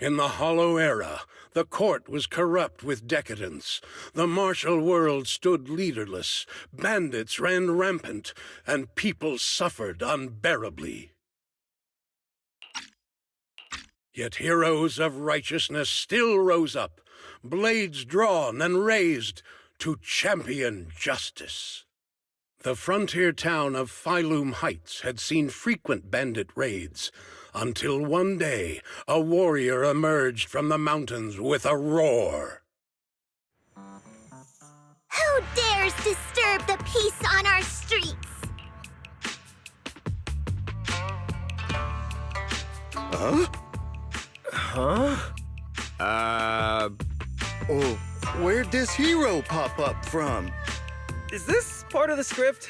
In the Hollow Era, the court was corrupt with decadence. The martial world stood leaderless, bandits ran rampant, and people suffered unbearably. Yet heroes of righteousness still rose up, blades drawn and raised to champion justice. The frontier town of Phylum Heights had seen frequent bandit raids, until one day a warrior emerged from the mountains with a roar. Who dares disturb the peace on our streets? Oh, where'd this hero pop up from? Is this part of the script?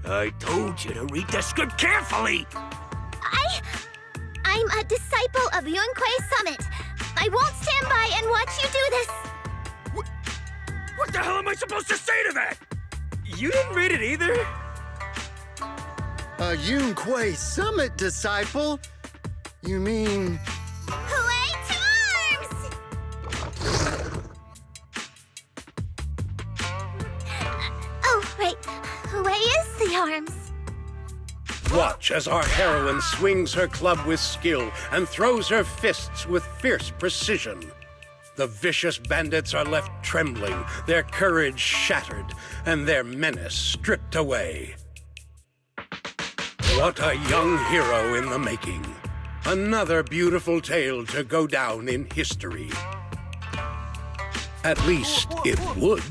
I told you to read the script carefully! I'm a disciple of Yunquei Summit. I won't stand by and watch you do this. What the hell am I supposed to say to that? You didn't read it either? A Yunquei Summit disciple? You mean... Hooray to arms! Oh, right. Hooray is the arms. Watch as our heroine swings her club with skill and throws her fists with fierce precision. The vicious bandits are left trembling, their courage shattered, and their menace stripped away. What a young hero in the making. Another beautiful tale to go down in history. At least it would,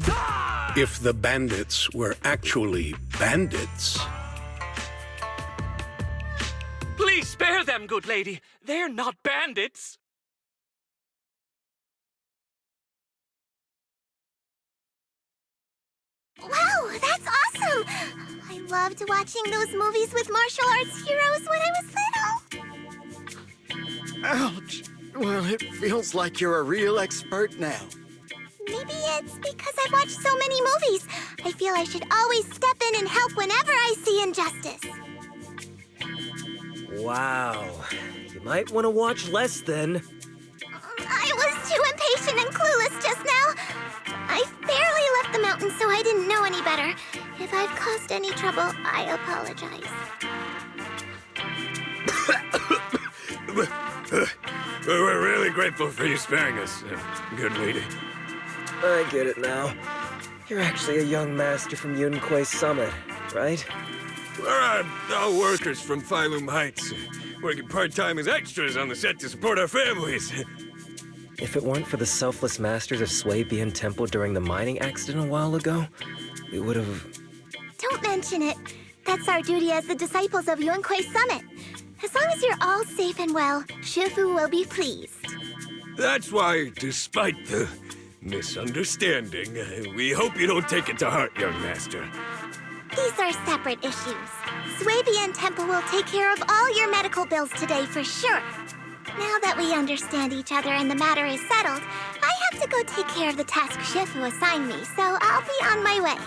if the bandits were actually bandits. Please spare them, good lady. They're not bandits. Wow, that's awesome! I loved watching those movies with martial arts heroes when I was little. Ouch! Well, it feels like you're a real expert now. Maybe it's because I've watched so many movies. I feel I should always step in and help whenever I see injustice. Wow. You might want to watch less then. I was too impatient and clueless just now. I barely left the mountain, so I didn't know any better. If I've caused any trouble, I apologize. We're really grateful for you sparing us, good lady. I get it now. You're actually a young master from Yunquei Summit, right? We're all workers from Phylum Heights, working part-time as extras on the set to support our families. If it weren't for the selfless masters of Swabian Temple during the mining accident a while ago, we would have... Don't mention it. That's our duty as the disciples of Yunquei Summit. As long as you're all safe and well, Fufu will be pleased. That's why, despite the misunderstanding, we hope you don't take it to heart, young master. These are separate issues. Swabian Temple will take care of all your medical bills today for sure. Now that we understand each other and the matter is settled, I have to go take care of the task Shifu assigned me, so I'll be on my way.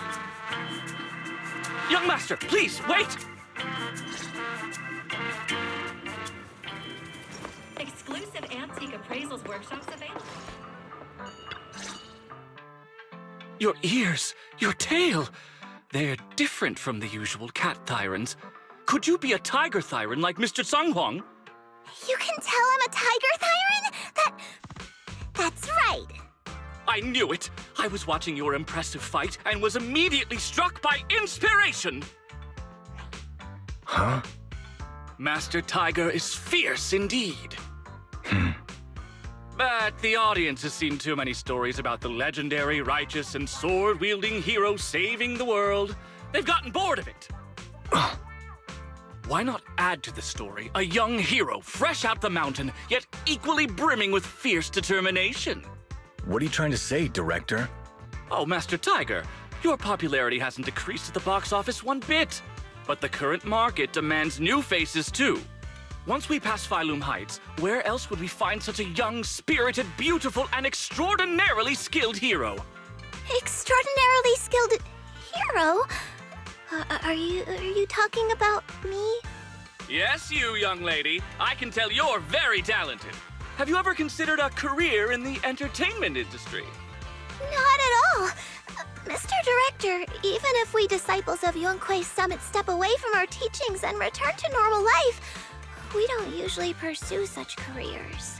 Young master, please, wait! Exclusive antique appraisals workshops available. Your ears, your tail, they're different from the usual cat thyrans. Could you be a tiger thyran like Mr. Sunghuang? You can tell I'm a tiger thyran? That's right. I knew it! I was watching your impressive fight and was immediately struck by inspiration! Huh? Master Tiger is fierce indeed. But the audience has seen too many stories about the legendary, righteous, and sword-wielding hero saving the world. They've gotten bored of it. Why not add to the story a young hero fresh out the mountain, yet equally brimming with fierce determination? What are you trying to say, director? Oh, Master Tiger, your popularity hasn't decreased at the box office one bit. But the current market demands new faces, too. Once we pass Phylum Heights, where else would we find such a young, spirited, beautiful, and extraordinarily skilled hero? Extraordinarily skilled hero? Are you talking about me? Yes, you, young lady. I can tell you're very talented. have you ever considered a career in the entertainment industry? Not at all. Mr. Director, even if we disciples of Yunque's summit step away from our teachings and return to normal life, we don't usually pursue such careers.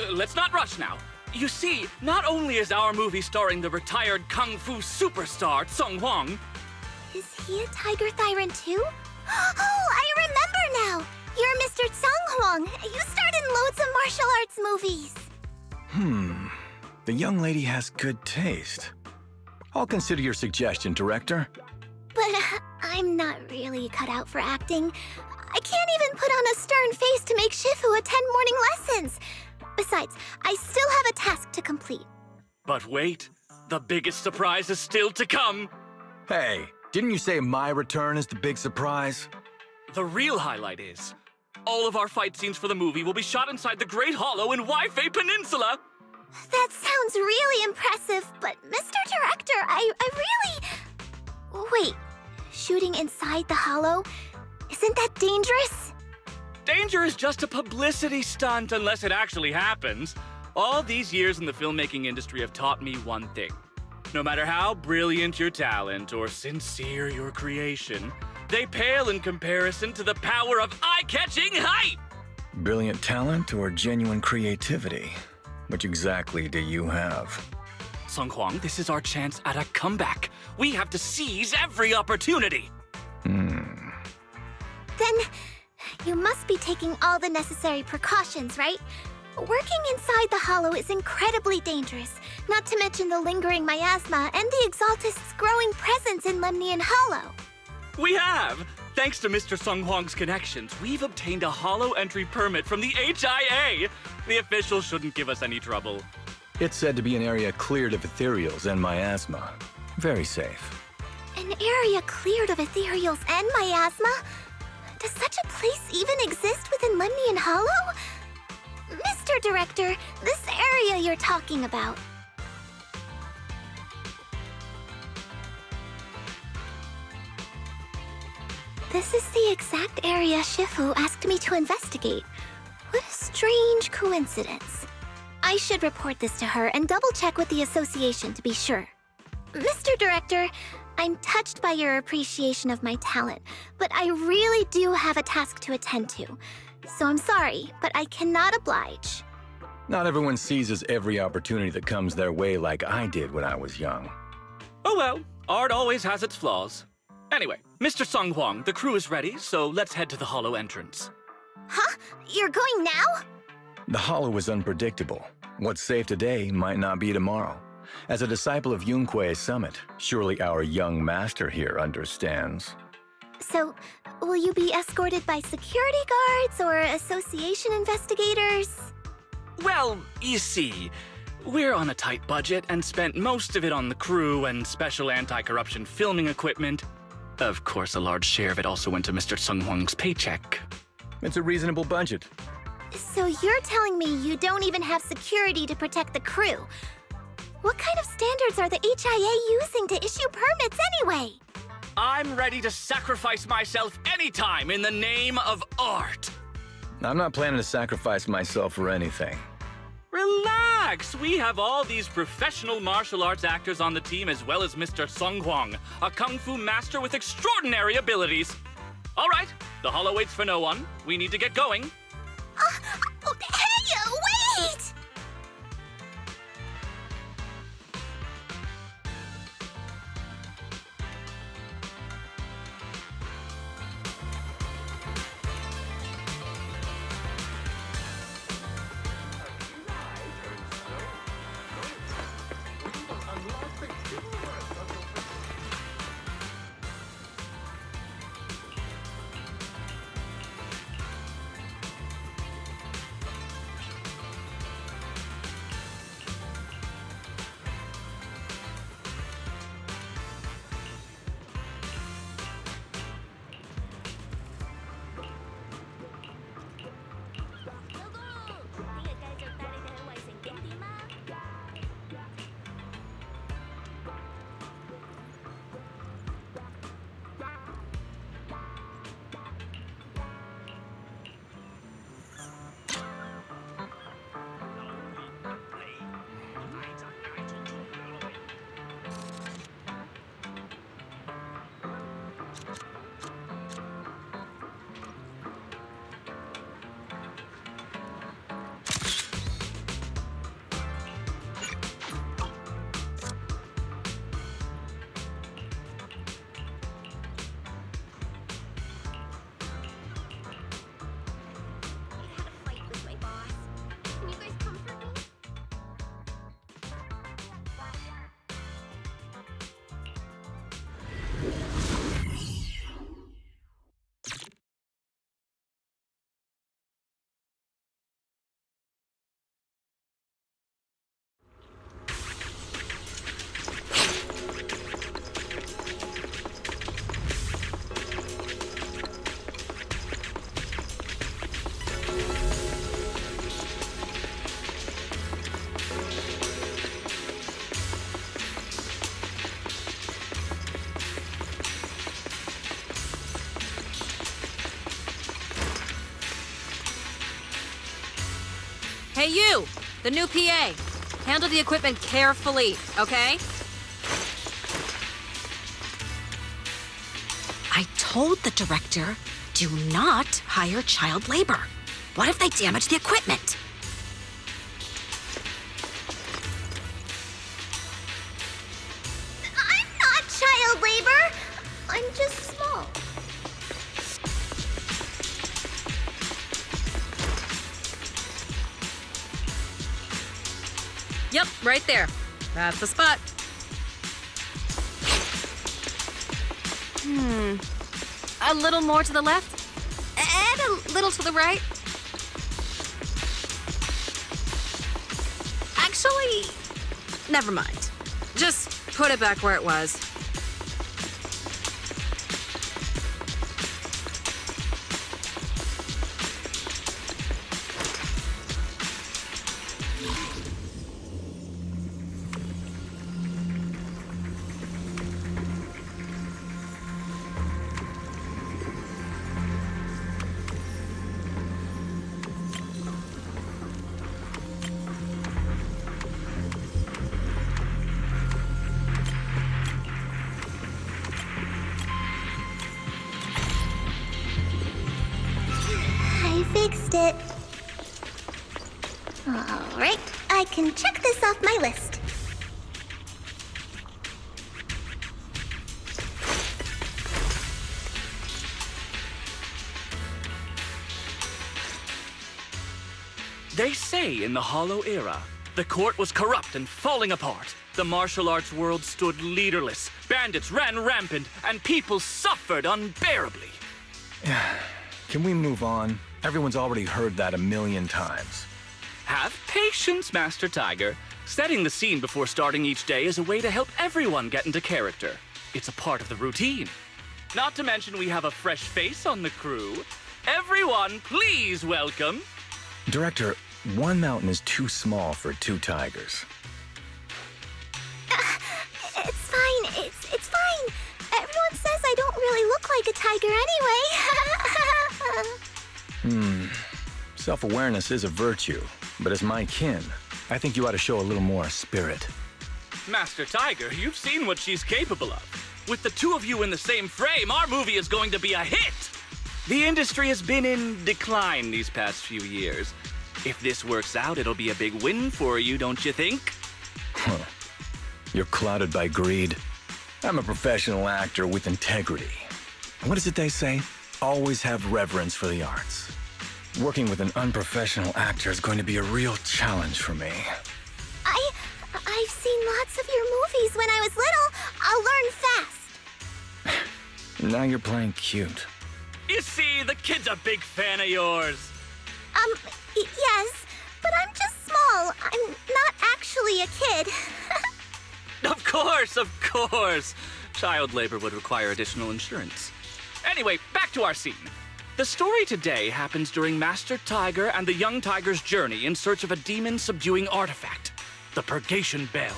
Let's not rush now. You see, not only is our movie starring the retired kung fu superstar Sung Hwang. Is he a Tiger Thyran too? Oh, I remember now! You're Mr. Sung Hwang. You starred in loads of martial arts movies. The young lady has good taste. I'll consider your suggestion, Director. But I'm not really cut out for acting. I can't even put on a stern face to make Shifu attend morning lessons. Besides, I still have a task to complete. But wait, the biggest surprise is still to come. Hey, didn't you say my return is the big surprise? The real highlight is, all of our fight scenes for the movie will be shot inside the Great Hollow in Waifei Peninsula. That sounds really impressive, but Mr. Director, I really... Wait, shooting inside the hollow? Isn't that dangerous? Danger is just a publicity stunt unless it actually happens. All these years in the filmmaking industry have taught me one thing. No matter how brilliant your talent or sincere your creation, they pale in comparison to the power of eye-catching hype! Brilliant talent or genuine creativity? Which exactly do you have? Sung Hwang, this is our chance at a comeback. We have to seize every opportunity. Then, you must be taking all the necessary precautions, right? Working inside the hollow is incredibly dangerous, not to mention the lingering miasma and the Exaltist's growing presence in Lemnian Hollow. We have! Thanks to Mr. Sung Hwang's connections, we've obtained a hollow entry permit from the HIA. The officials shouldn't give us any trouble. It's said to be an area cleared of ethereals and miasma. Very safe. An area cleared of ethereals and miasma? Does such a place even exist within Lemnian Hollow? Mr. Director, this area you're talking about. This is the exact area Shifu asked me to investigate. What a strange coincidence. I should report this to her and double-check with the association to be sure. Mr. Director, I'm touched by your appreciation of my talent, but I really do have a task to attend to. So I'm sorry, but I cannot oblige. Not everyone seizes every opportunity that comes their way like I did when I was young. Oh well, art always has its flaws. Anyway, Mr. Sung Hwang, the crew is ready, so let's head to the hollow entrance. Huh? You're going now? The hollow is unpredictable. What's safe today might not be tomorrow. As a disciple of Yunque's summit, surely our young master here understands. So, will you be escorted by security guards or association investigators? Well, you see, we're on a tight budget and spent most of it on the crew and special anti-corruption filming equipment. Of course, a large share of it also went to Mr. Sung Hwang's paycheck. It's a reasonable budget. So you're telling me you don't even have security to protect the crew? What kind of standards are the HIA using to issue permits anyway? I'm ready to sacrifice myself anytime in the name of art. I'm not planning to sacrifice myself for anything. Relax! We have all these professional martial arts actors on the team as well as Mr. Sung Hwang, a kung fu master with extraordinary abilities. All right, the hollow waits for no one. We need to get going. Hey, wait! Hey, you! The new PA. Handle the equipment carefully, okay? I told the director, do not hire child labor. What if they damage the equipment? I'm not child labor. I'm just small. Yep, right there. That's the spot. A little more to the left, and a little to the right. Actually, never mind. Just put it back where it was. Fixed it. All right, I can check this off my list. They say in the Hollow Era, the court was corrupt and falling apart. The martial arts world stood leaderless, bandits ran rampant, and people suffered unbearably. Can we move on? Everyone's already heard that a million times. Have patience, Master Tiger. Setting the scene before starting each day is a way to help everyone get into character. It's a part of the routine. Not to mention we have a fresh face on the crew. Everyone, please welcome... Director, one mountain is too small for two tigers. It's fine. It's fine. Everyone says I don't really look like a tiger anyway. Self-awareness is a virtue, but as my kin, I think you ought to show a little more spirit. Master Tiger, you've seen what she's capable of. With the two of you in the same frame, our movie is going to be a hit! The industry has been in decline these past few years. If this works out, it'll be a big win for you, don't you think? You're clouded by greed. I'm a professional actor with integrity. What is it they say? Always have reverence for the arts. Working with an unprofessional actor is going to be a real challenge for me. I've seen lots of your movies when I was little. I'll learn fast. Now you're playing cute. You see, the kid's a big fan of yours. Yes, but I'm just small. I'm not actually a kid. Of course. Child labor would require additional insurance. Anyway, back to our scene. The story today happens during Master Tiger and the young tiger's journey in search of a demon-subduing artifact, the Purgation Bell.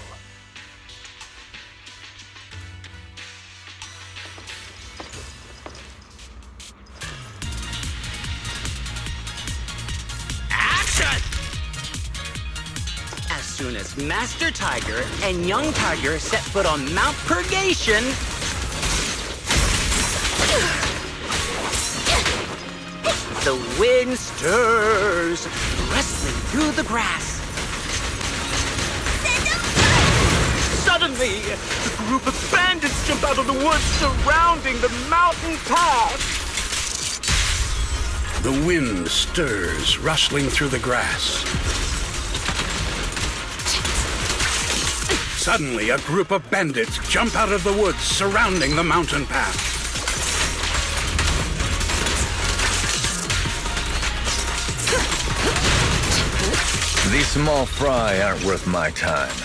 Action! As soon as Master Tiger and young tiger set foot on Mount Purgation, the wind stirs, rustling through the grass. Suddenly, a group of bandits jump out of the woods surrounding the mountain path. The wind stirs, rustling through the grass. Suddenly, a group of bandits jump out of the woods surrounding the mountain path. These small fry aren't worth my time.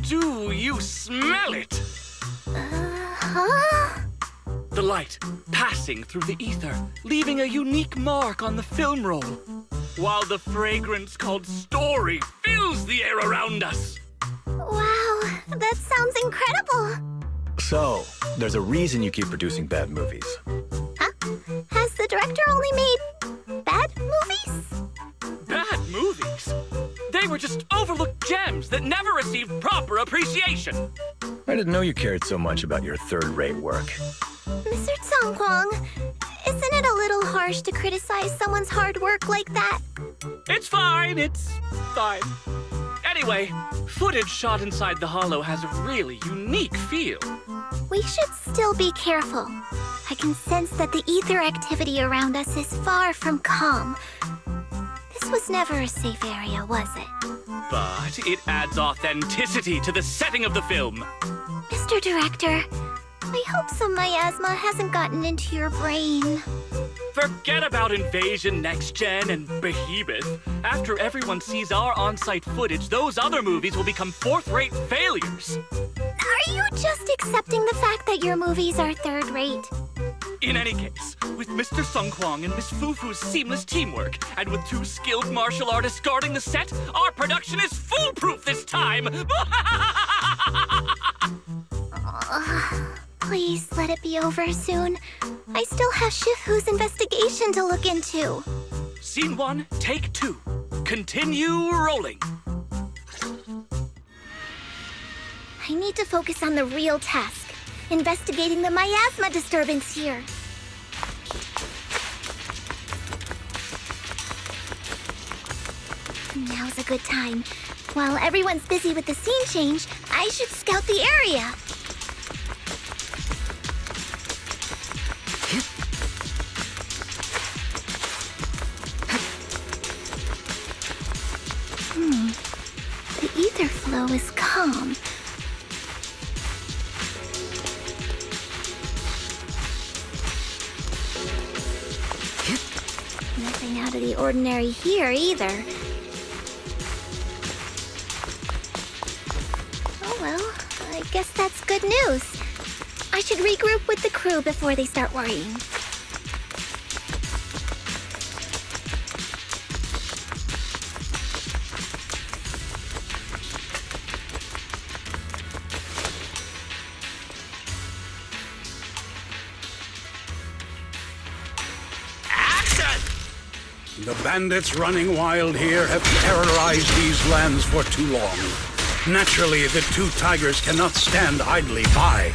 Do you smell it? Huh? The light passing through the ether, leaving a unique mark on the film roll, while the fragrance called Story fills the air around us. Wow. that sounds incredible. So, there's a reason you keep producing bad movies. Huh? Has the director only made bad movies? Bad movies? They were just overlooked gems that never received proper appreciation. I didn't know you cared so much about your third-rate work. Mr. Tsongkwang, isn't it a little harsh to criticize someone's hard work like that? It's fine. Anyway, footage shot inside the hollow has a really unique feel. We should still be careful. I can sense that the ether activity around us is far from calm. This was never a safe area, was it? But it adds authenticity to the setting of the film. Mr. Director, I hope some miasma hasn't gotten into your brain. Forget about Invasion Next Gen and Behemoth. After everyone sees our on-site footage, those other movies will become fourth-rate failures. Are you just accepting the fact that your movies are third-rate? In any case, with Mr. Sungkwang and Miss Fufu's seamless teamwork, and with 2 skilled martial artists guarding the set, our production is foolproof this time! Please let it be over soon. I still have Shifu's investigation to look into. Scene 1, take 2. Continue rolling. I need to focus on the real task, investigating the miasma disturbance here. Now's a good time. While everyone's busy with the scene change, I should scout the area. The ether flow is calm. Nothing out of the ordinary here either. Oh well, I guess that's good news. I should regroup with the crew before they start worrying. The bandits running wild here have terrorized these lands for too long. Naturally, the 2 tigers cannot stand idly by.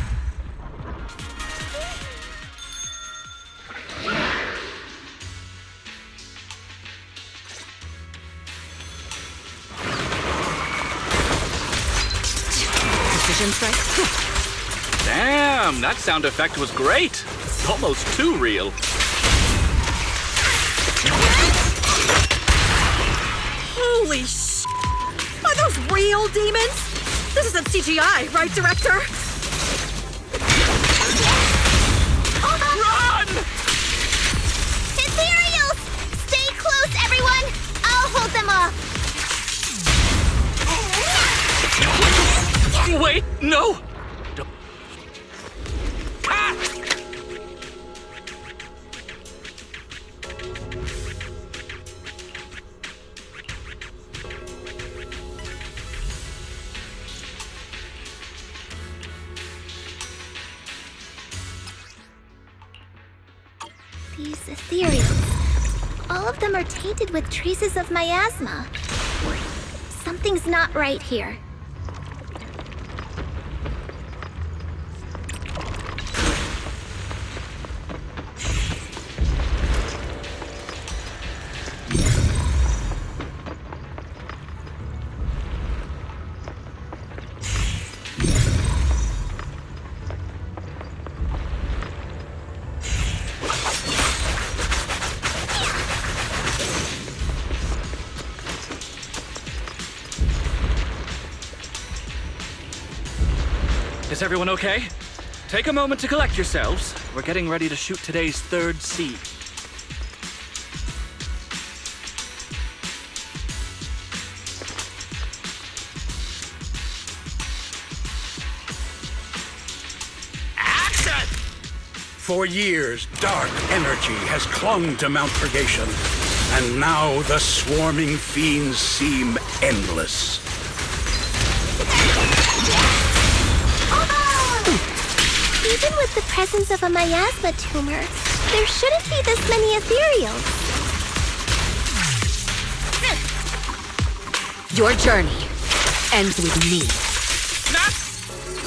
Precision strike. Damn, that sound effect was great. Almost too real. Holy sh! Are those real demons? This isn't CGI, right, director? Run! Ethereals! Stay close, everyone! I'll hold them off. Wait, no! Ah! These ethereals. All of them are tainted with traces of miasma. Something's not right here. Is everyone okay? Take a moment to collect yourselves. We're getting ready to shoot today's 3rd scene. Action! For years, dark energy has clung to Mount Purgation, and now the swarming fiends seem endless. Even with the presence of a miasma tumor, there shouldn't be this many ethereals. Your journey ends with me.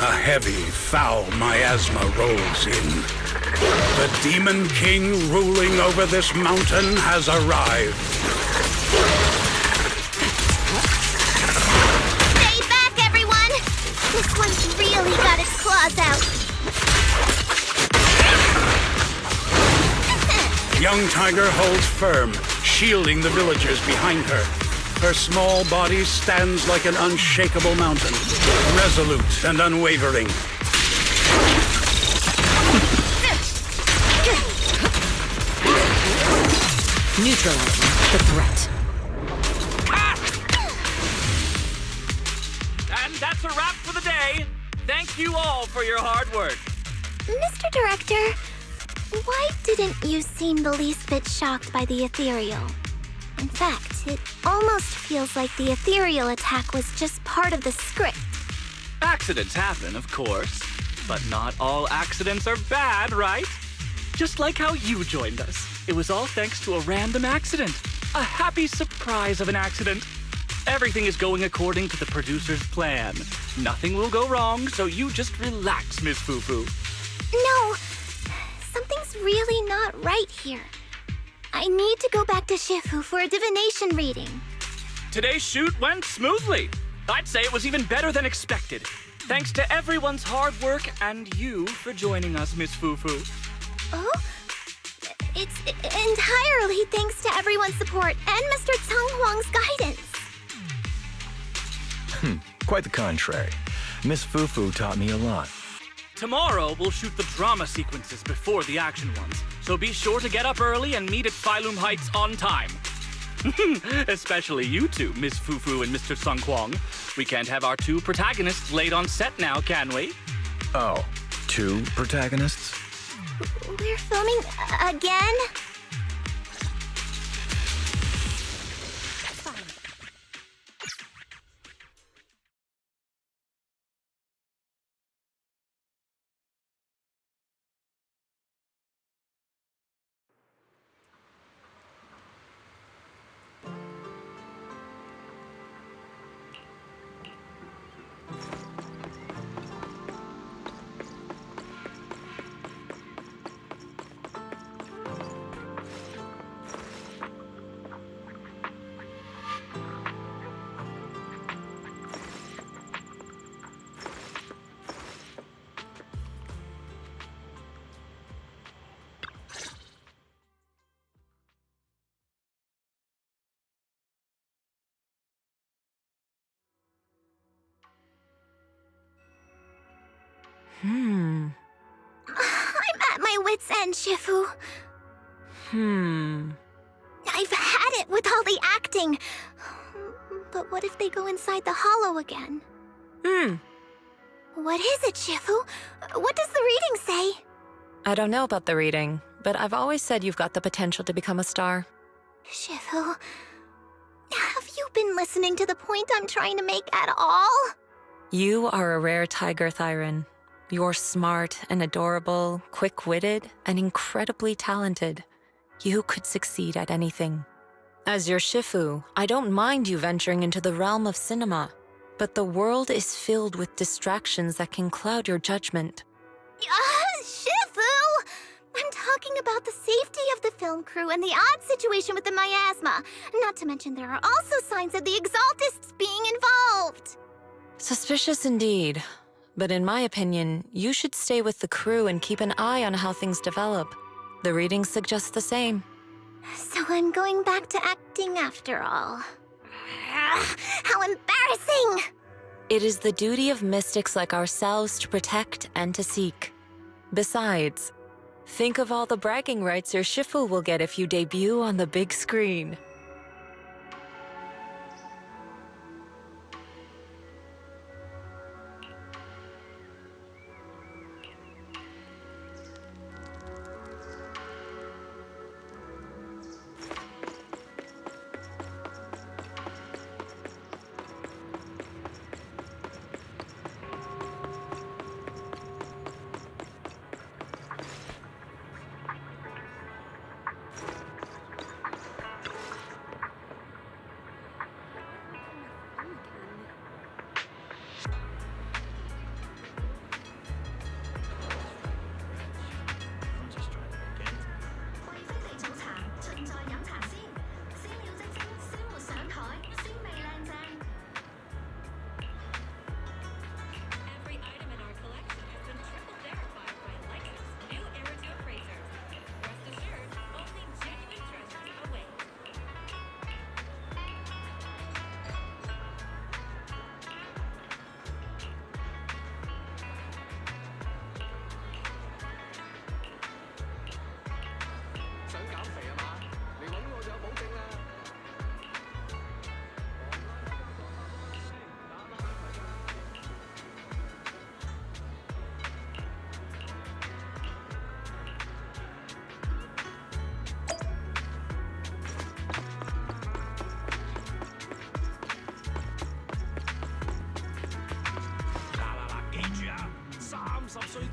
A heavy, foul miasma rolls in. The Demon King ruling over this mountain has arrived. Stay back, everyone! This one's really got its claws out. Young Tiger holds firm, shielding the villagers behind her. Her small body stands like an unshakable mountain, resolute and unwavering. Neutralizing the threat. And that's a wrap for the day. Thank you all for your hard work. Mr. Director, why didn't you seem the least bit shocked by the ethereal? In fact, it almost feels like the ethereal attack was just part of the script. Accidents happen, of course. But not all accidents are bad, right? Just like how you joined us. It was all thanks to a random accident. A happy surprise of an accident. Everything is going according to the producer's plan. Nothing will go wrong, so you just relax, Miss Fufu. No, something's really not right here. I need to go back to Shifu for a divination reading. Today's shoot went smoothly. I'd say it was even better than expected. Thanks to everyone's hard work and you for joining us, Miss Fufu. Oh? It's entirely thanks to everyone's support and Mr. Tsang Huang's guidance. Quite the contrary. Miss Fufu taught me a lot. Tomorrow, we'll shoot the drama sequences before the action ones, so be sure to get up early and meet at Phylum Heights on time. Especially you two, Miss Fufu and Mr. Sung Kwong. We can't have our two protagonists late on set now, can we? Oh, 2 protagonists? We're filming again? I'm at my wit's end, Shifu. I've had it with all the acting. But what if they go inside the hollow again? What is it, Shifu? What does the reading say? I don't know about the reading, but I've always said you've got the potential to become a star. Shifu, have you been listening to the point I'm trying to make at all? You are a rare tiger, Thyron. You're smart and adorable, quick-witted, and incredibly talented. You could succeed at anything. As your Shifu, I don't mind you venturing into the realm of cinema, but the world is filled with distractions that can cloud your judgment. Shifu! I'm talking about the safety of the film crew and the odd situation with the miasma. Not to mention there are also signs of the Exaltists being involved. Suspicious indeed. But in my opinion, you should stay with the crew and keep an eye on how things develop. The reading suggests the same. So I'm going back to acting after all. How embarrassing! It is the duty of mystics like ourselves to protect and to seek. Besides, think of all the bragging rights your Shifu will get if you debut on the big screen.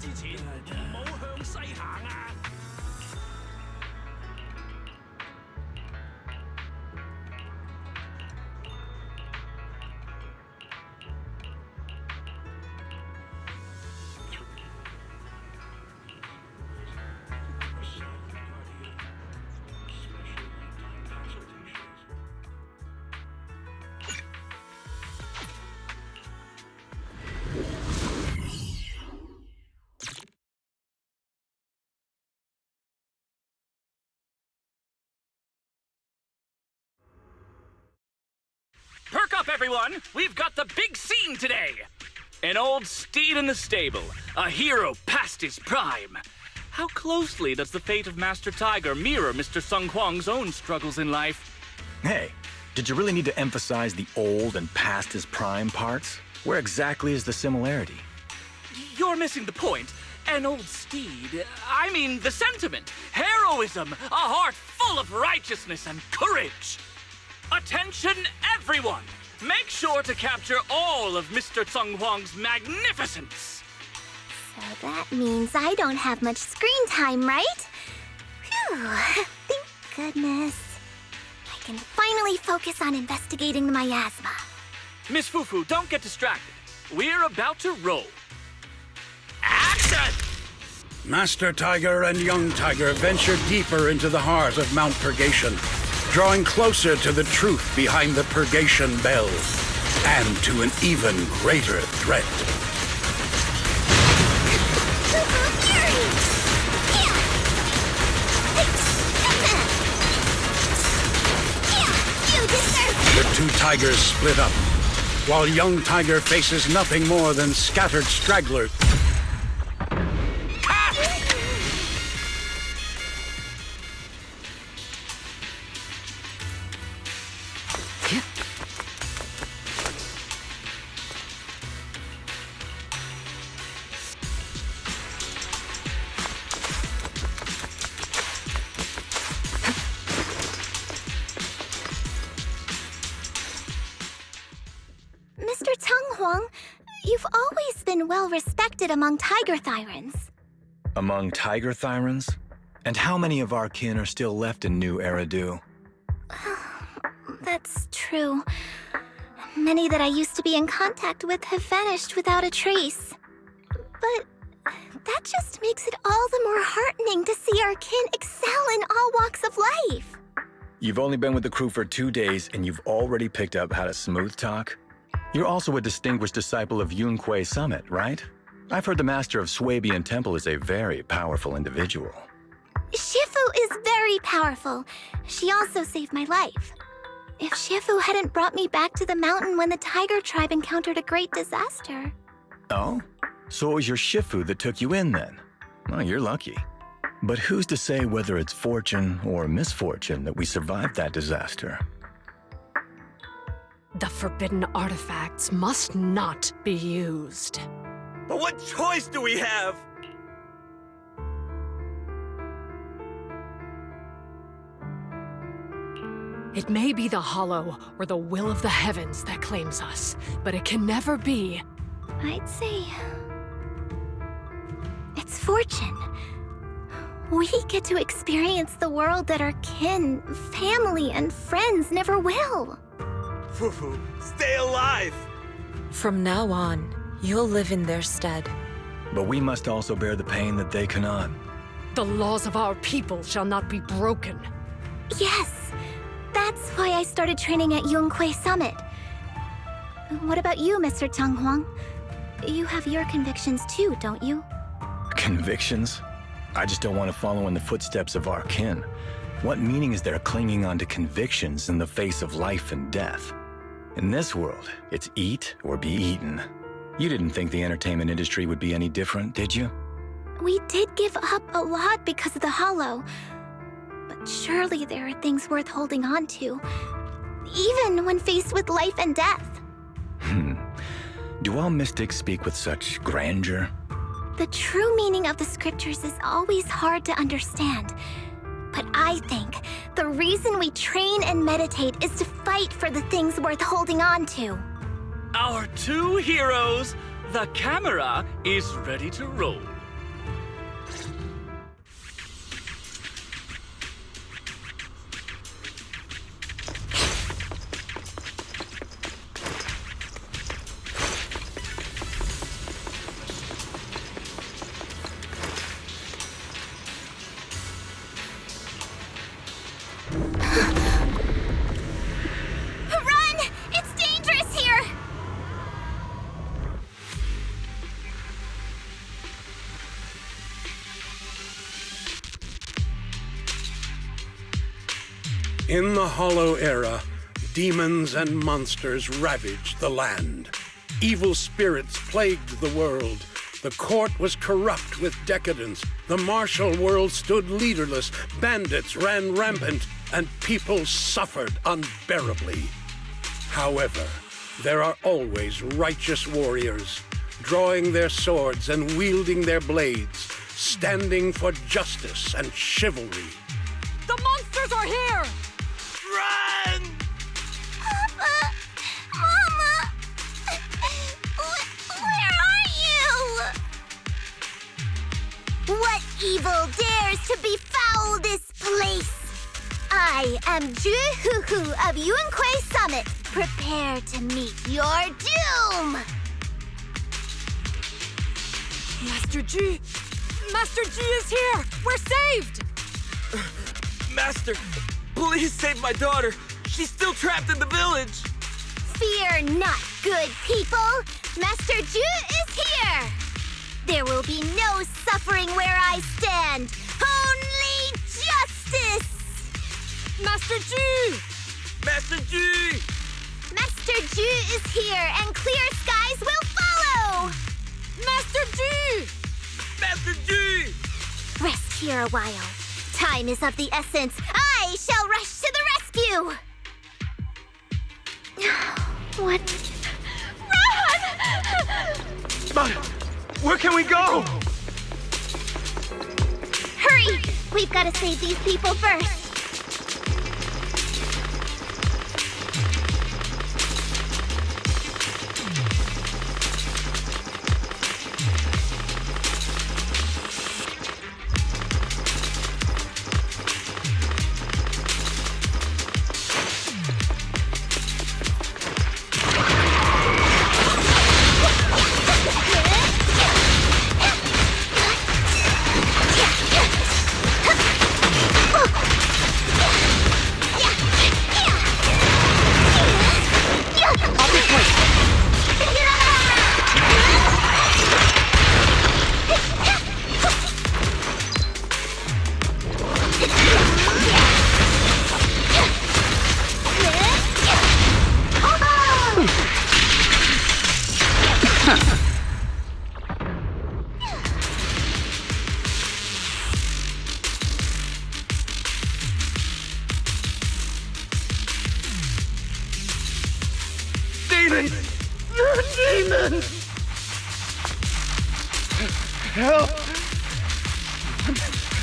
之前，唔好向西行啊！ Perk up, everyone! We've got the big scene today! An old steed in the stable, a hero past his prime. How closely does the fate of Master Tiger mirror Mr. Sung Huang's own struggles in life? Hey, did you really need to emphasize the old and past his prime parts? Where exactly is the similarity? You're missing the point. An old steed, I mean the sentiment, heroism, a heart full of righteousness and courage. Attention, everyone! Make sure to capture all of Mr. Sung Huang's magnificence! So that means I don't have much screen time, right? Phew, thank goodness. I can finally focus on investigating the miasma. Miss Fufu, don't get distracted. We're about to roll. Action! Master Tiger and Young Tiger venture deeper into the heart of Mount Purgation, drawing closer to the truth behind the Purgation Bell, and to an even greater threat. The two tigers split up, while Young Tiger faces nothing more than scattered stragglers. Mr. Tung Huang, you've always been well respected among Tiger Thyrans. Among Tiger Thyrans? And how many of our kin are still left in New Eridu? That's true. Many that I used to be in contact with have vanished without a trace. But that just makes it all the more heartening to see our kin excel in all walks of life. You've only been with the crew for 2 days and you've already picked up how to smooth talk? You're also a distinguished disciple of Yunque Summit, right? I've heard the master of Swabian Temple is a very powerful individual. Shifu is very powerful. She also saved my life. If Shifu hadn't brought me back to the mountain when the Tiger tribe encountered a great disaster. Oh? So it was your Shifu that took you in then? Well, you're lucky. But who's to say whether it's fortune or misfortune that we survived that disaster? The forbidden artifacts must not be used. But what choice do we have? It may be the Hollow or the will of the heavens that claims us, but it can never be. I'd say it's fortune. We get to experience the world that our kin, family, and friends never will. Fufu, stay alive! From now on, you'll live in their stead. But we must also bear the pain that they cannot. The laws of our people shall not be broken. Yes, that's why I started training at Yunque Summit. What about you, Mr. Tung Huang? You have your convictions too, don't you? Convictions? I just don't want to follow in the footsteps of our kin. What meaning is there clinging on to convictions in the face of life and death? In this world, it's eat or be eaten. You didn't think the entertainment industry would be any different, did you? We did give up a lot because of the Hollow. But surely there are things worth holding on to, even when faced with life and death. Do all mystics speak with such grandeur? The true meaning of the scriptures is always hard to understand. But I think the reason we train and meditate is to fight for the things worth holding on to. Our two heroes, the camera is ready to roll. Run! It's dangerous here! In the Hollow Era, demons and monsters ravaged the land. Evil spirits plagued the world. The court was corrupt with decadence. The martial world stood leaderless. Bandits ran rampant, and people suffered unbearably. However, there are always righteous warriors, drawing their swords and wielding their blades, standing for justice and chivalry. The monsters are here! Run! Papa! Mama! Where are you? What evil dares to befoul this place? I am Ju-Hu-Hu of Yuan-Kui Summit. Prepare to meet your doom! Master G! Master G is here! We're saved! Master, please save my daughter. She's still trapped in the village. Fear not, good people. Master Ju is here. There will be no suffering where I stand. Only justice. Master G! Master G! Master Ju is here, and clear skies will follow. Master G! Master G! Rest here a while. Time is of the essence. I shall rush to the rescue. What? Run! But where can we go? Hurry! We've got to save these people first.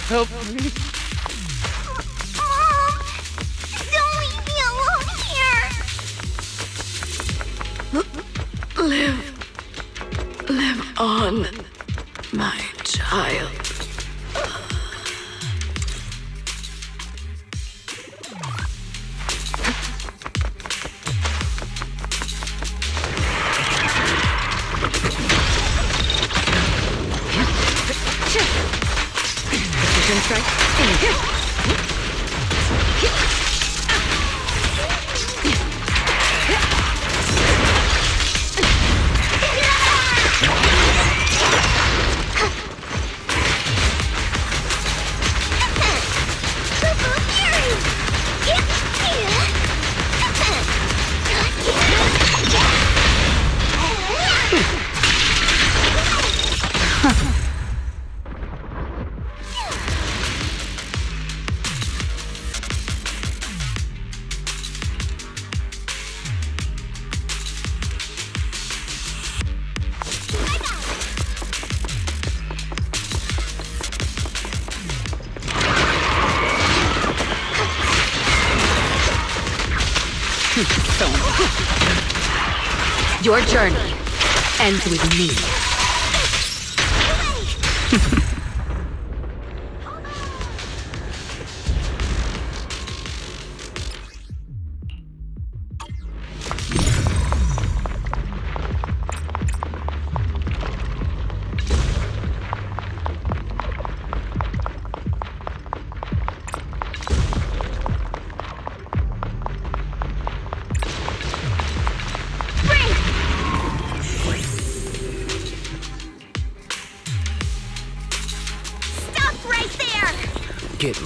Help me. Mom! Don't leave me alone here! Live on, my child. Your journey ends with me.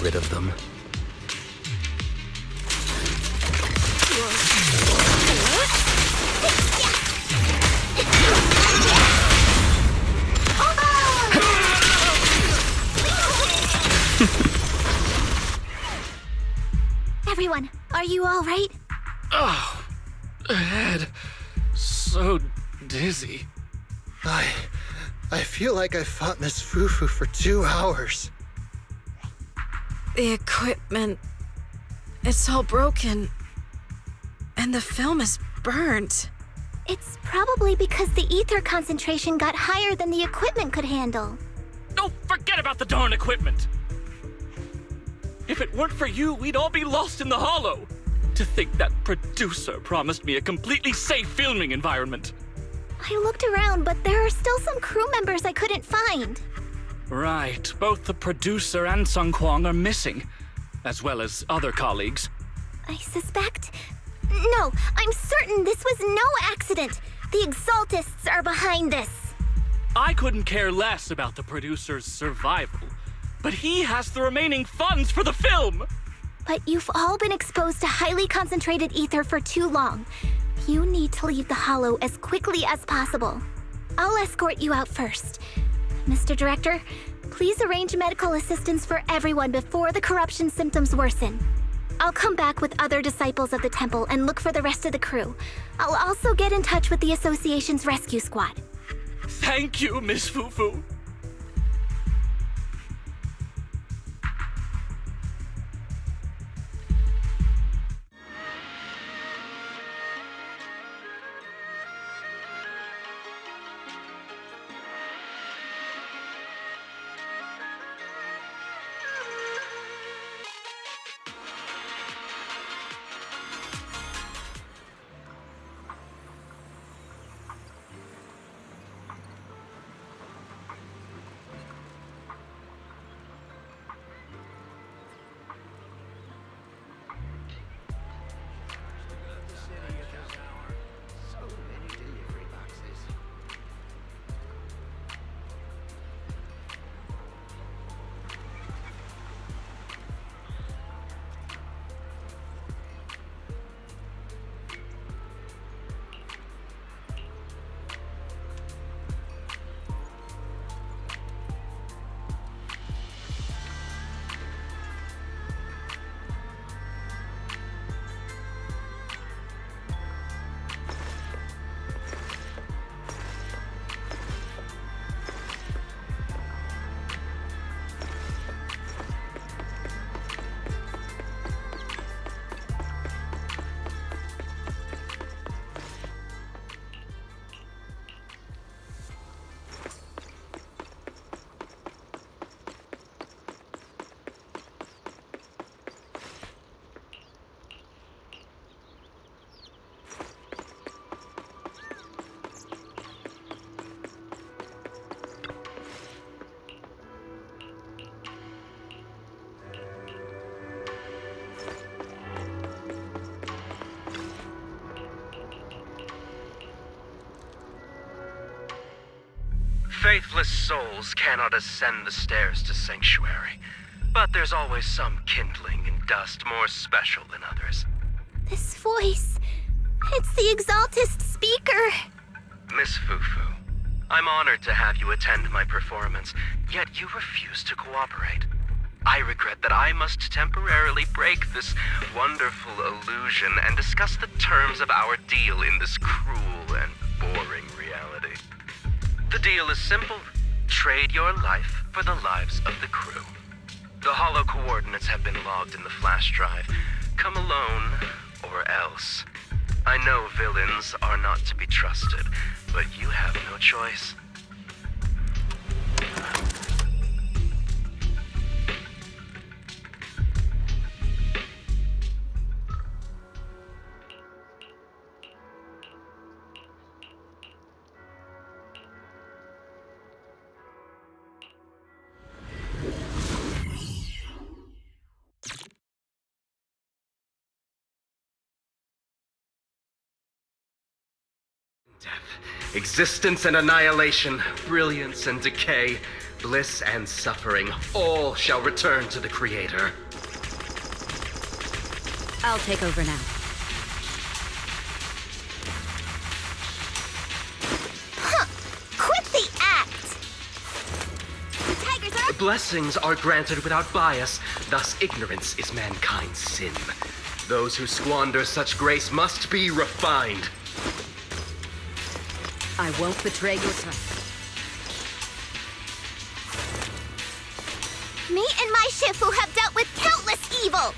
rid of them. Everyone, are you all right? Oh, head. So dizzy. I feel like I fought Miss Fufu for 2 hours. The equipment... it's all broken. And the film is burnt. It's probably because the ether concentration got higher than the equipment could handle. Oh, forget about the darn equipment! If it weren't for you, we'd all be lost in the hollow. To think that producer promised me a completely safe filming environment. I looked around, but there are still some crew members I couldn't find. Right, both the producer and Sung Kwang are missing, as well as other colleagues. I suspect... No, I'm certain this was no accident. The Exaltists are behind this. I couldn't care less about the producer's survival, but he has the remaining funds for the film! But you've all been exposed to highly concentrated ether for too long. You need to leave the hollow as quickly as possible. I'll escort you out first. Mr. Director, please arrange medical assistance for everyone before the corruption symptoms worsen. I'll come back with other disciples of the temple and look for the rest of the crew. I'll also get in touch with the association's rescue squad. Thank you, Miss Fufu. Faithless souls cannot ascend the stairs to sanctuary, but there's always some kindling in dust more special than others. This voice... it's the Exaltist speaker. Miss Fufu, I'm honored to have you attend my performance, yet you refuse to cooperate. I regret that I must temporarily break this wonderful illusion and discuss the terms of our deal in this cruel and boring reality. The deal is simple. Trade your life for the lives of the crew. The hollow coordinates have been logged in the flash drive. Come alone, or else. I know villains are not to be trusted, but you have no choice. Death, existence and annihilation, brilliance and decay. Bliss and suffering, all shall return to the Creator. I'll take over now. Quit the act! The tigers are... Blessings are granted without bias, thus ignorance is mankind's sin. Those who squander such grace must be refined. I won't betray your trust. Me and my Shifu have dealt with countless evils!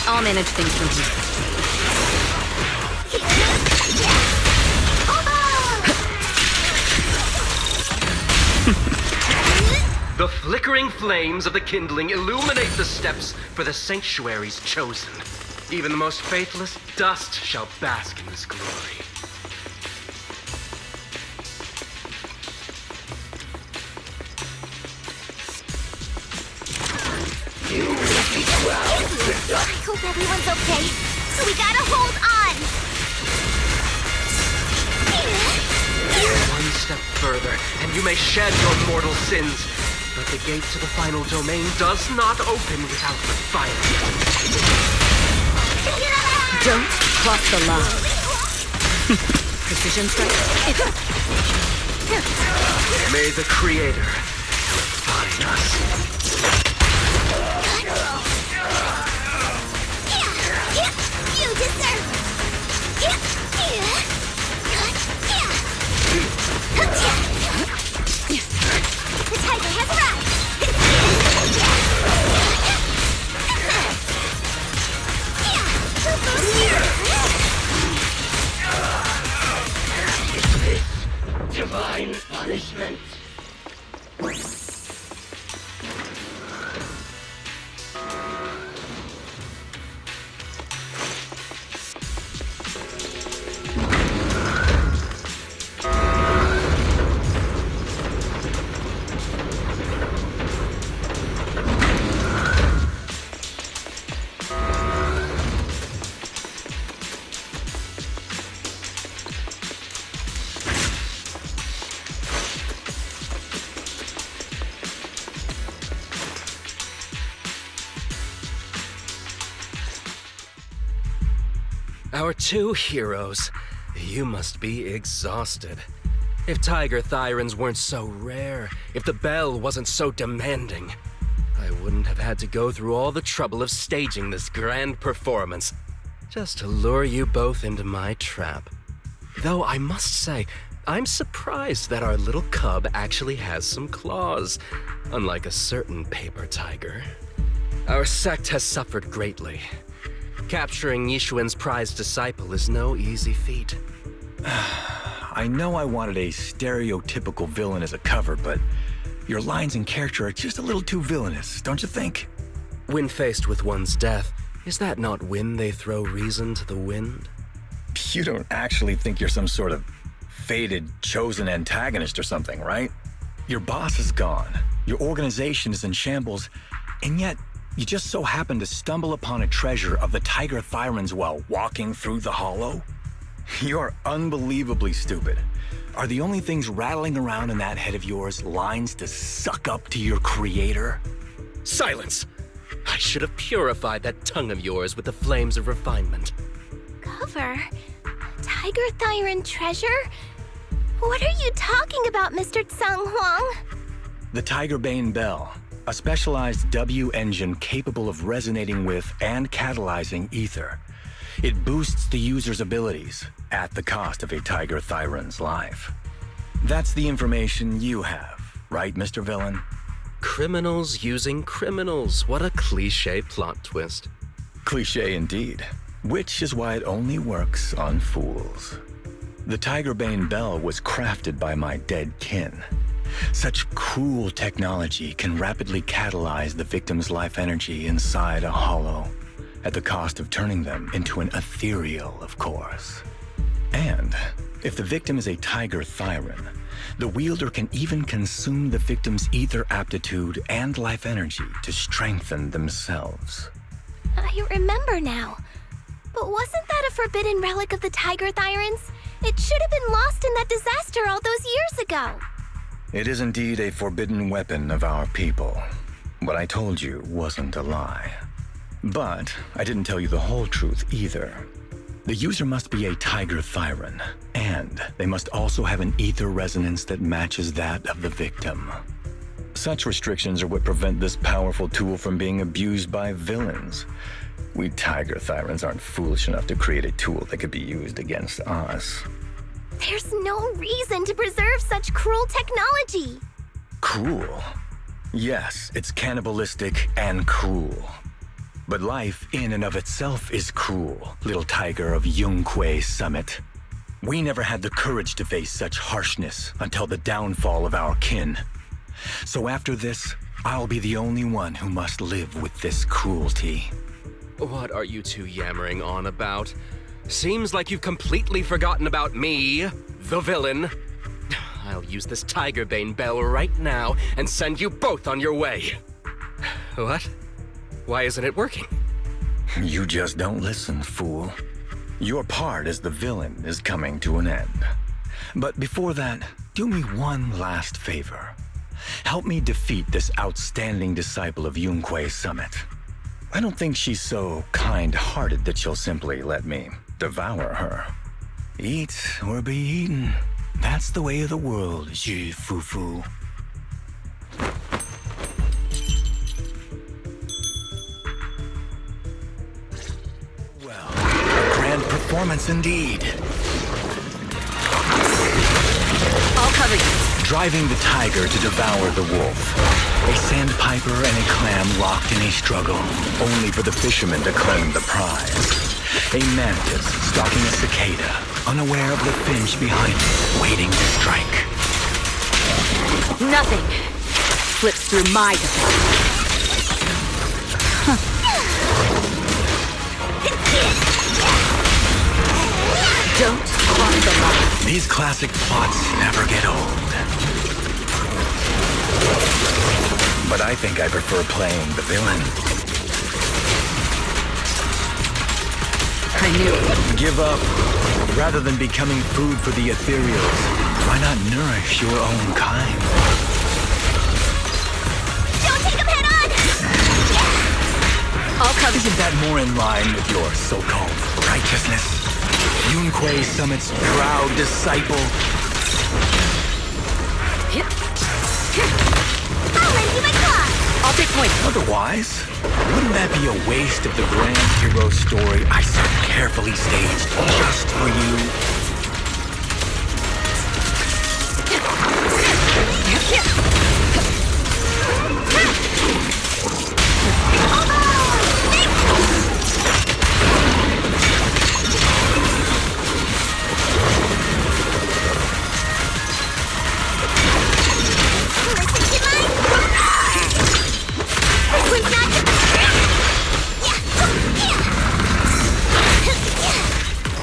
I'll manage things from here. The flickering flames of the kindling illuminate the steps for the sanctuary's chosen. Even the most faithless dust shall bask in this glory. I hope everyone's okay. So we gotta hold on. One step further, and you may shed your mortal sins. But the gate to the final domain does not open without defiance. Don't cross the line. Precision strike. May the Creator refine us. You deserve... The tiger has arrived! Divine punishment. Our two heroes. You must be exhausted. If Tiger Thyrans weren't so rare, if the bell wasn't so demanding, I wouldn't have had to go through all the trouble of staging this grand performance, just to lure you both into my trap. Though I must say, I'm surprised that our little cub actually has some claws, unlike a certain paper tiger. Our sect has suffered greatly. Capturing Yishuan's prized disciple is no easy feat. I know I wanted a stereotypical villain as a cover, but your lines and character are just a little too villainous, don't you think? When faced with one's death, is that not when they throw reason to the wind? You don't actually think you're some sort of fated, chosen antagonist or something, right? Your boss is gone, your organization is in shambles, and yet you just so happen to stumble upon a treasure of the Tiger Thyrans while walking through the hollow? You're unbelievably stupid. Are the only things rattling around in that head of yours lines to suck up to your creator? Silence! I should have purified that tongue of yours with the flames of refinement. Cover? Tiger Thyran treasure? What are you talking about, Mr. Tsung Huang? The Tigerbane Bell, a specialized W engine capable of resonating with and catalyzing ether. It boosts the user's abilities at the cost of a Tiger Thyran's life. That's the information you have, right, Mr. Villain? Criminals using criminals. What a cliché plot twist. Cliché indeed, which is why it only works on fools. The Tigerbane Bell was crafted by my dead kin. Such cruel technology can rapidly catalyze the victim's life energy inside a hollow, at the cost of turning them into an ethereal, of course. And if the victim is a Tiger Thyran, the wielder can even consume the victim's ether aptitude and life energy to strengthen themselves. I remember now. But wasn't that a forbidden relic of the Tiger Thyrans? It should have been lost in that disaster all those years ago. It is indeed a forbidden weapon of our people. What I told you wasn't a lie. But I didn't tell you the whole truth either. The user must be a Tiger Thyran, and they must also have an ether resonance that matches that of the victim. Such restrictions are what prevent this powerful tool from being abused by villains. We Tiger Thyrans aren't foolish enough to create a tool that could be used against us. There's no reason to preserve such cruel technology. Cruel? Yes, it's cannibalistic and cruel. But life in and of itself is cruel, little tiger of Yunque Summit. We never had the courage to face such harshness until the downfall of our kin. So after this, I'll be the only one who must live with this cruelty. What are you two yammering on about? Seems like you've completely forgotten about me, the villain. I'll use this Tigerbane Bell right now and send you both on your way. What? Why isn't it working? You just don't listen, fool. Your part as the villain is coming to an end. But before that, do me one last favor. Help me defeat this outstanding disciple of Yunque Summit. I don't think she's so kind-hearted that she'll simply let me devour her. Eat or be eaten. That's the way of the world, Fufu. Well, a grand performance indeed. I'll cover you. Driving the tiger to devour the wolf. A sandpiper and a clam locked in a struggle, only for the fisherman to claim the prize. A mantis stalking a cicada, unaware of the finch behind it, waiting to strike. Nothing slips through my defense. Don't cross the line. These classic plots never get old. But I think I prefer playing the villain. I knew it. Give up. Rather than becoming food for the ethereals, why not nourish your own kind? Don't take him head on! I'll cover. Isn't that more in line with your so-called righteousness? Yunque Summit's proud disciple. I'll lend you my claw! I'll take point. Otherwise, wouldn't that be a waste of the grand hero story I so carefully staged just for you?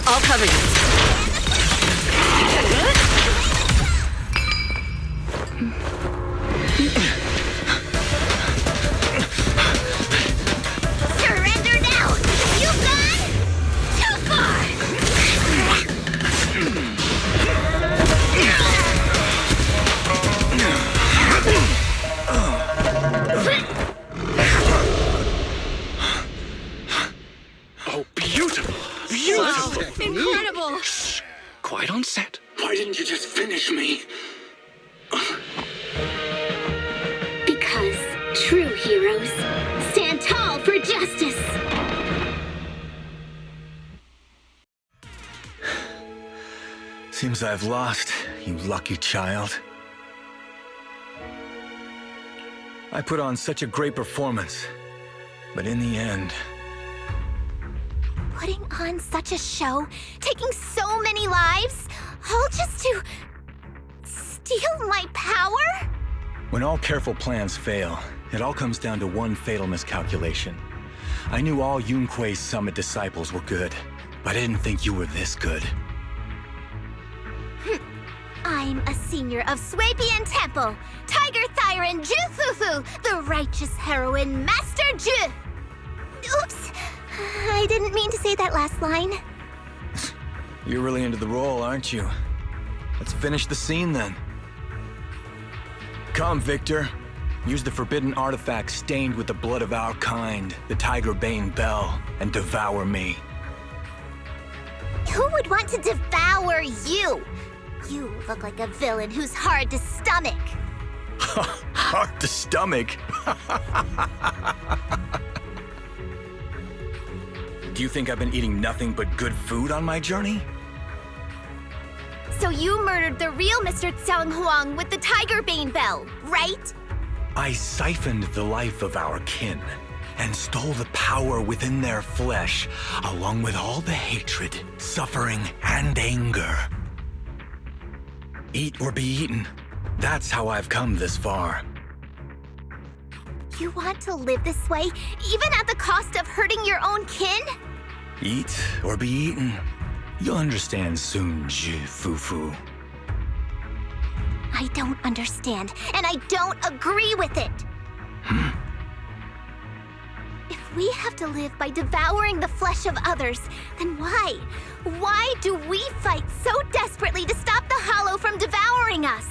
I'll cover you. Surrender now! You've gone too far! Oh, beautiful! Beautiful! Incredible! Quiet on set. Why didn't you just finish me? Because true heroes stand tall for justice! Seems I've lost, you lucky child. I put on such a great performance, but in the end... Putting on such a show, taking so many lives, All just to steal my power? When all careful plans fail, it all comes down to one fatal miscalculation. I knew all Yunque's Summit disciples were good, but I didn't think you were this good. I'm a senior of Swabian Temple, Tiger Thyron Ju Fufu, the righteous heroine Master Ju. Oops, I didn't mean to say that last line. You're really into the role, aren't you? Let's finish the scene then. Come, Victor. Use the forbidden artifact stained with the blood of our kind, the Tiger Bane Bell, and devour me. Who would want to devour you? You look like a villain who's hard to stomach. Hard to stomach? Do you think I've been eating nothing but good food on my journey? So you murdered the real Mr. Xiang Huang with the Tiger Bane Bell, right? I siphoned the life of our kin and stole the power within their flesh, along with all the hatred, suffering, and anger. Eat or be eaten. That's how I've come this far. You want to live this way, even at the cost of hurting your own kin? Eat or be eaten. You'll understand soon, Fufu. I don't understand, and I don't agree with it. If we have to live by devouring the flesh of others, then why? Why do we fight so desperately to stop the Hollow from devouring us?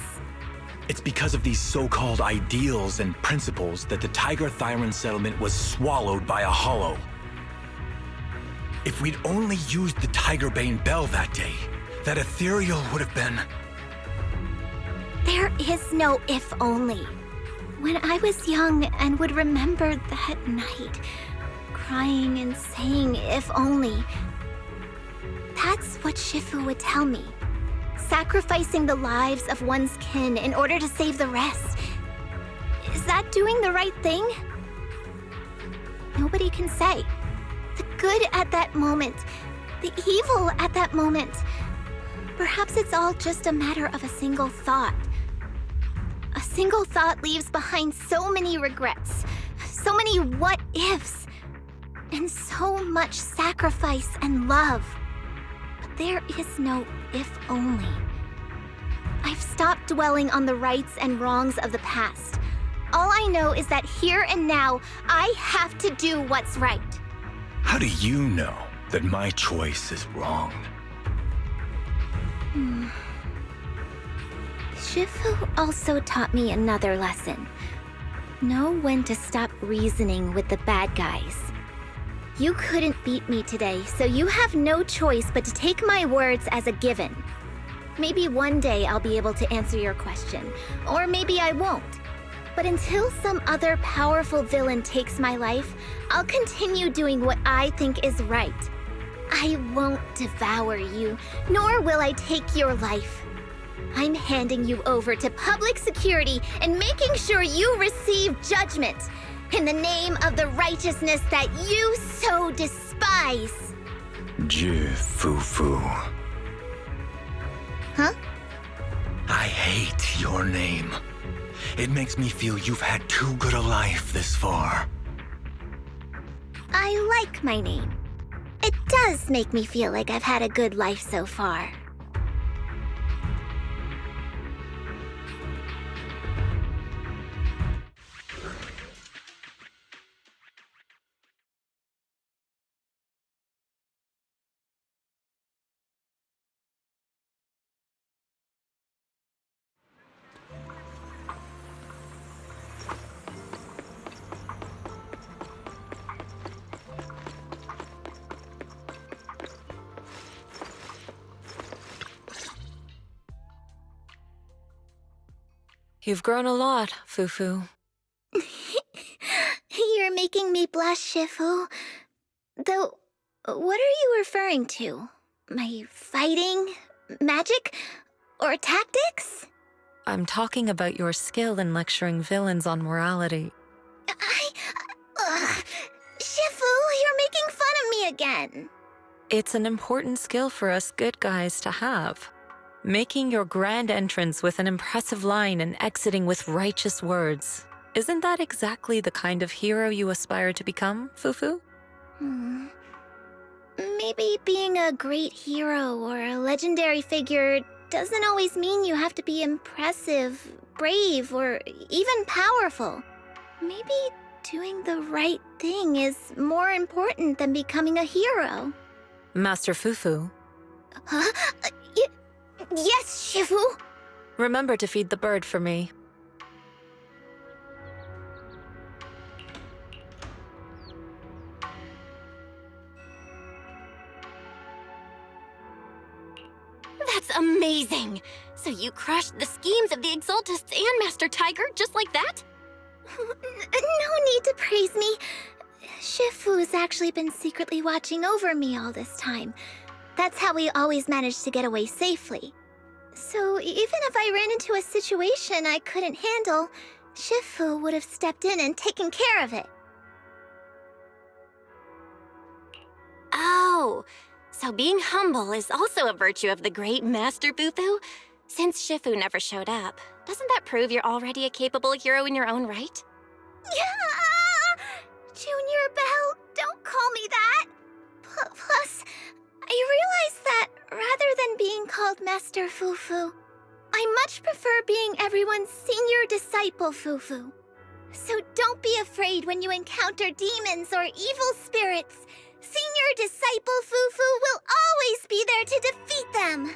It's because of these so-called ideals and principles that the Tiger Thyron settlement was swallowed by a Hollow. If we'd only used the Tiger Bane Bell that day, that ethereal would have been... There is no if only. When I was young and would remember that night, crying and saying if only, that's what Shifu would tell me. Sacrificing the lives of one's kin in order to save the rest. Is that doing the right thing? Nobody can say. The good at that moment, the evil at that moment. Perhaps it's all just a matter of a single thought. A single thought leaves behind so many regrets, so many what-ifs, and so much sacrifice and love. But there is no if only. I've stopped dwelling on the rights and wrongs of the past. All I know is that here and now, I have to do what's right. How do you know that my choice is wrong? Shifu also taught me another lesson. Know when to stop reasoning with the bad guys. You couldn't beat me today, so you have no choice but to take my words as a given. Maybe one day I'll be able to answer your question, or maybe I won't. But until some other powerful villain takes my life, I'll continue doing what I think is right. I won't devour you, nor will I take your life. I'm handing you over to public security and making sure you receive judgment in the name of the righteousness that you so despise. Fufu. Huh? I hate your name. It makes me feel you've had too good a life this far. I like my name. It does make me feel like I've had a good life so far. You've grown a lot, Fufu. You're making me blush, Shifu. Though, what are you referring to? My fighting? Magic? Or tactics? I'm talking about your skill in lecturing villains on morality. Shifu, you're making fun of me again. It's an important skill for us good guys to have. Making your grand entrance with an impressive line and exiting with righteous words. Isn't that exactly the kind of hero you aspire to become, Fufu? Maybe being a great hero or a legendary figure doesn't always mean you have to be impressive, brave, or even powerful. Maybe doing the right thing is more important than becoming a hero. Master Fufu. Huh? Yes, Shifu! Remember to feed the bird for me. That's amazing! So you crushed the schemes of the Exultists and Master Tiger just like that? No need to praise me. Shifu's actually been secretly watching over me all this time. That's how we always managed to get away safely. So even if I ran into a situation I couldn't handle, Shifu would have stepped in and taken care of it. Oh, so being humble is also a virtue of the great Master Fufu? Since Shifu never showed up, doesn't that prove you're already a capable hero in your own right? Yeah! Junior Belle, don't call me that! Plus, I realized that rather than being called Master Fufu, I much prefer being everyone's senior disciple Fufu. So don't be afraid when you encounter demons or evil spirits. Senior disciple Fufu will always be there to defeat them!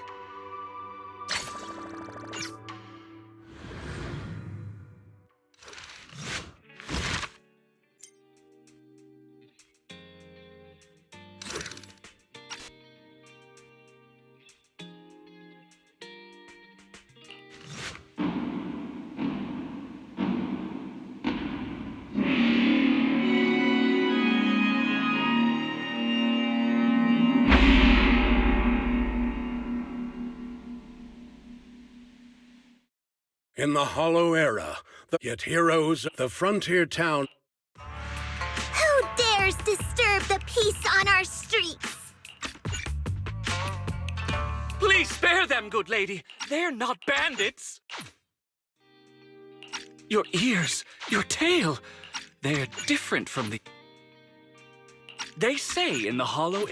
In the Hollow Era, yet heroes of the frontier town... Who dares disturb the peace on our streets? Please spare them, good lady. They're not bandits. Your ears, your tail, they're different from the... They say in the Hollow...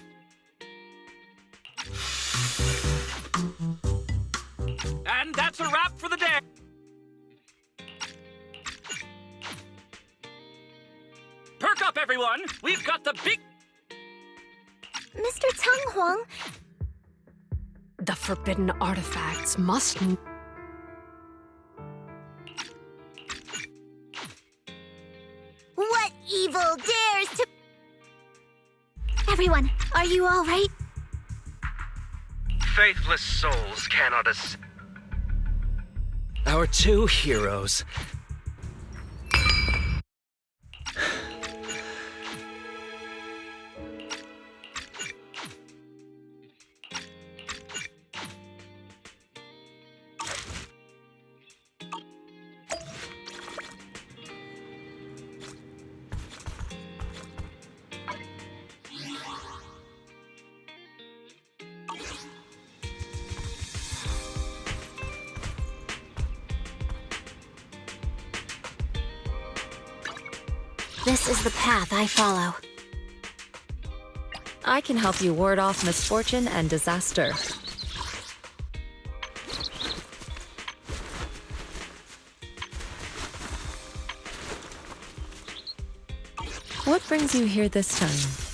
And that's a wrap for the day. Perk up, everyone! We've got the big... Mr. Teng Huang? The forbidden artifacts must... What evil dares to... Everyone, are you all right? Faithless souls cannot Our two heroes. This is the path I follow. I can help you ward off misfortune and disaster. What brings you here this time?